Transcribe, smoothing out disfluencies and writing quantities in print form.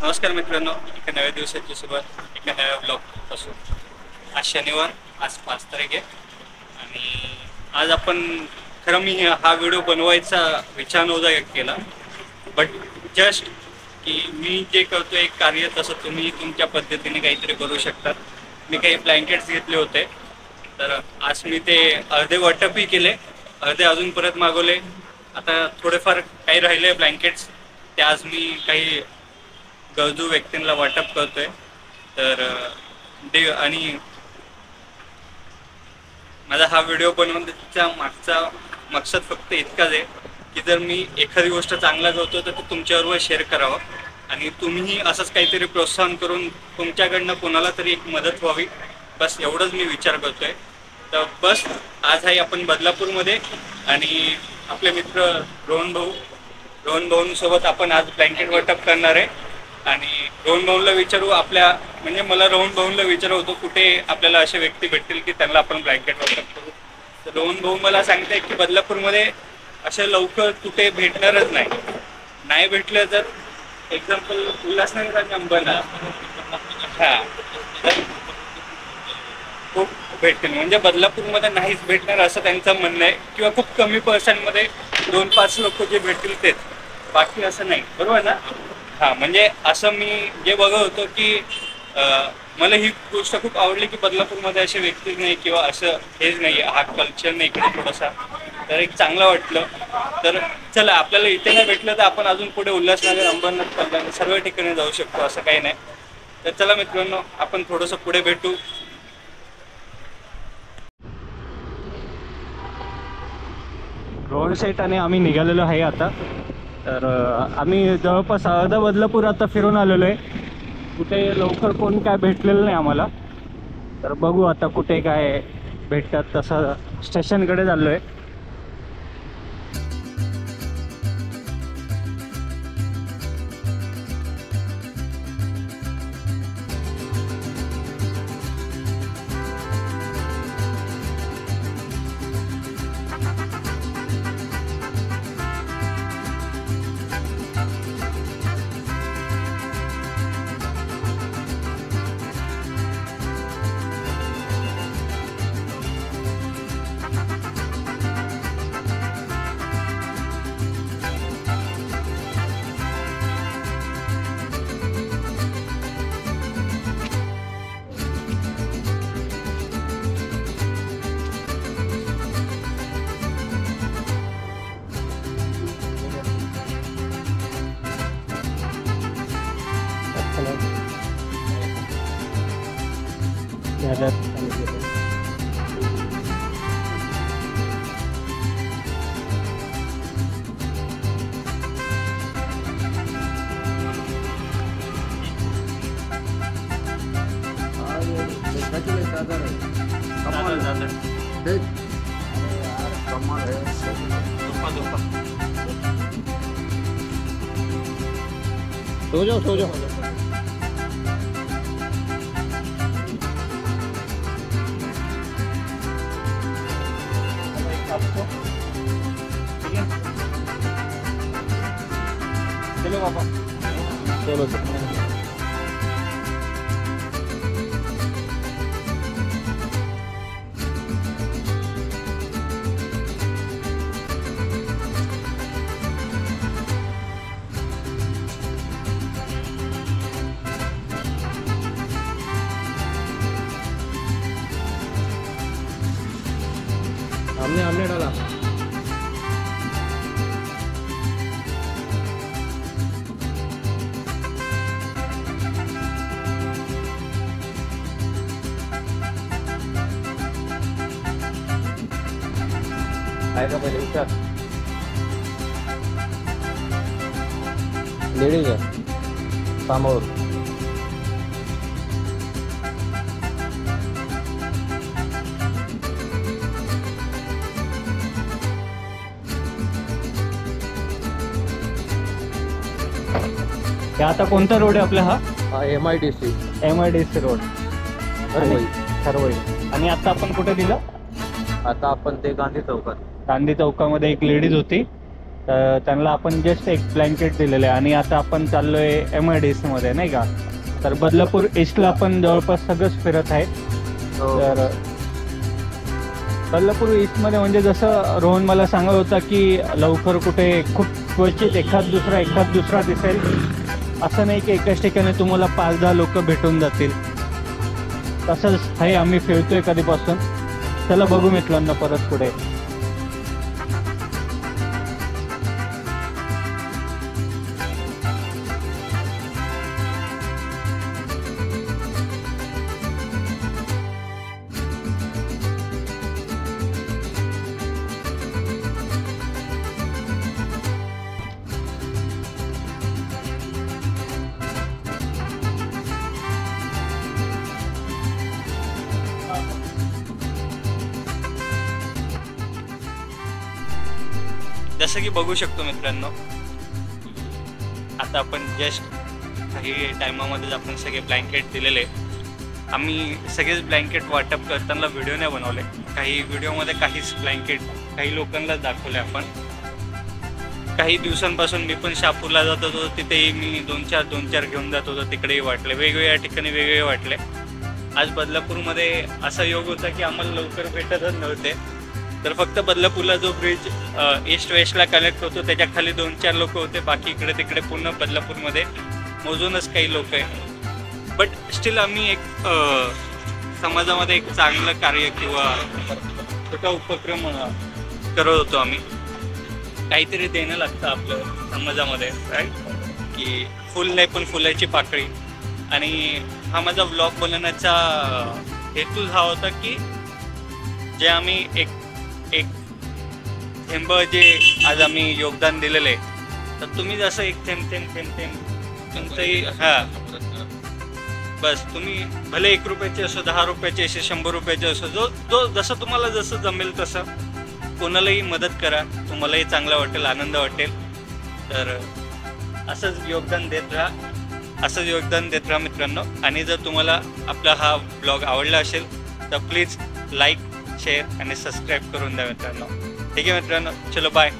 नमस्कार मित्रांनो, एका नव्या दिवसाची सुरुवात एका नव्या ब्लॉगपासून. आज शनिवार, आज 5 तारीख आहे आणि आज आपण मी हा व्हिडिओ बनवायचा विचार नव्हता केला, बट जस्ट की मी जे करतो एक कार्य तसं तुम्ही तुमच्या पद्धतीने काहीतरी करू शकतात. मी काही ब्लँकेट्स घेतले होते, तर आज मी ते अर्धे वाटपही केले, अर्धे अजून परत मागवले. आता थोडेफार काही राहिले ब्लँकेट्स, ते आज मी काही गरजू व्यक्तींना वाटप करतोय. तर आणि माझा हा व्हिडिओ बनवण्याचा मागचा मकसद फक्त इतकाच आहे की जर मी एखादी गोष्ट चांगला करतो तर ते तुमच्याबरोबर शेअर करावं आणि तुम्हीही असंच काहीतरी प्रोत्साहन करून तुमच्याकडनं कोणाला तरी एक मदत व्हावी, बस एवढंच मी विचार करतोय. तर बस आज आहे आपण बदलापूरमध्ये आणि आपले मित्र रोहन भाऊंसोबत आपण आज ब्लँकेट वाटप करणार आहे. आणि रोहन भाऊंला विचारू, म्हणजे मला रोहन भाऊंला विचारू होतो कुठे आपल्याला असे व्यक्ती भेटतील की त्यांना आपण ब्लँकेट वाटप करू. तर रोहन भाऊ मला सांगते की बदलापूरमध्ये असे लवकर कुठे भेटणारच नाही भेटलं तर एक्झाम्पल उल्हासनगर नंबर खूप भेटतील, म्हणजे बदलापूरमध्ये नाहीच भेटणार असं त्यांचं म्हणणं आहे, किंवा खूप कमी पर्सेंटमध्ये 2-5 लोक जे भेटतील तेच, बाकी असं नाही. बरोबर ना? म्हणजे असं मी जे बघत होतो की मला ही गोष्ट खूप आवडली की बदलापूरमध्ये असे व्यक्ती नाही किंवा असं हेच नाही, हा कल्चर नाही इकडे थोडासा, तर एक चांगलं वाटलं. तर चला, आपल्याला इथे नाही भेटलं तर आपण अजून पुढे उल्हासनगर, अंबरनाथ, कल्याण सर्व ठिकाणी जाऊ शकतो, असं काही नाही. तर चला मित्रांनो, आपण थोडंसं पुढे भेटू. रोहन सेट आणि आम्ही निघालेलो आहे आता. तर आम्ही जवळपास अर्धा बदलापूर आता फिरून आलेलो आहे. कुठे लवकर कोण काय भेटलेलं नाही आम्हाला, तर बघू आता कुठे काय भेटतात. तसं स्टेशनकडे चाललो आहे. सो जाओ. चलो पापा, चलो. हमने डाला. आएगा पहले विचार. लेडीज है कामावर. आता कोणता रोड आहे आपला? हा MIDC रोड, खरवई. आणि आता आपण कुठे दिलं? आता आपण ते गांधी चौकामध्ये एक लेडीज होती तर त्यांना आपण जस्ट एक ब्लँकेट दिलेलं आहे. आणि आता आपण चाललो आहे MIDC मध्ये नाही का. तर बदलापूर ईस्टला आपण जवळपास सगळंच फिरत आहे. तर बदलापूर ईस्टमध्ये म्हणजे जसं रोहन मला सांगत होता की लवकर कुठे खूप क्वचित एखाद दुसरा दिसेल, असं नाही की एकाच ठिकाणी तुम्हाला 5-10 लोक भेटून जातील. तसंच हे आम्ही फिरतोय कधीपासून. चला बघू मित्रांनो परत पुढे. जसं की बघू शकतो मित्रांनो, आता आपण जस्ट काही टायमामध्येच आपण सगळे ब्लँकेट दिलेले. आम्ही सगळेच ब्लँकेट वाटप करताना व्हिडिओ नाही बनवले. काही व्हिडिओमध्ये काहीच ब्लँकेट काही लोकांना दाखवले आपण. काही दिवसांपासून मी पण शहापूरला जात होतो, तिथेही मी 2-4 घेऊन जात होतो. तिकडेही वाटले, वेगवेगळ्या ठिकाणी वेगवेगळे वाटले. आज बदलापूरमध्ये असा योग होता की आम्हाला लवकर भेटतच नव्हते. तर फक्त बदलापूरला जो ब्रिज ईस्ट वेस्टला कनेक्ट होतो त्याच्या खाली 2-4 लोक होते. बाकी इकडे तिकडे पूर्ण बदलापूरमध्ये मोजूनच काही लोक आहे. बट स्टील आम्ही एक समाजामध्ये एक चांगलं कार्य किंवा छोटा उपक्रम करत होतो. आम्ही काहीतरी देणं लागतं आपलं समाजामध्ये, राईट. की फुल नाही पण फुलाची पाकळी. आणि हा माझा व्लॉग बनवण्याचा हेतू हा होता की जे आम्ही एक थेंब जे आज आम्ही योगदान दिलेलं आहे, तर तुम्ही जसं एक थेंब तुमचंही बस तुम्ही भले 1 रुपयाचे असो, 10 रुपयाचे असो, 100 रुपयाचे असो, जो जसं तुम्हाला जसं जमेल तसं कोणालाही मदत करा. तुम्हालाही चांगलं वाटेल, आनंद वाटेल. तर असंच योगदान देत राहा मित्रांनो. आणि जर तुम्हाला आपला हा ब्लॉग आवडला असेल तर प्लीज लाईक, शेअर आणि सबस्क्राईब करून द्या मित्रांनो. ठीक आहे मित्रांनो, चलो बाय.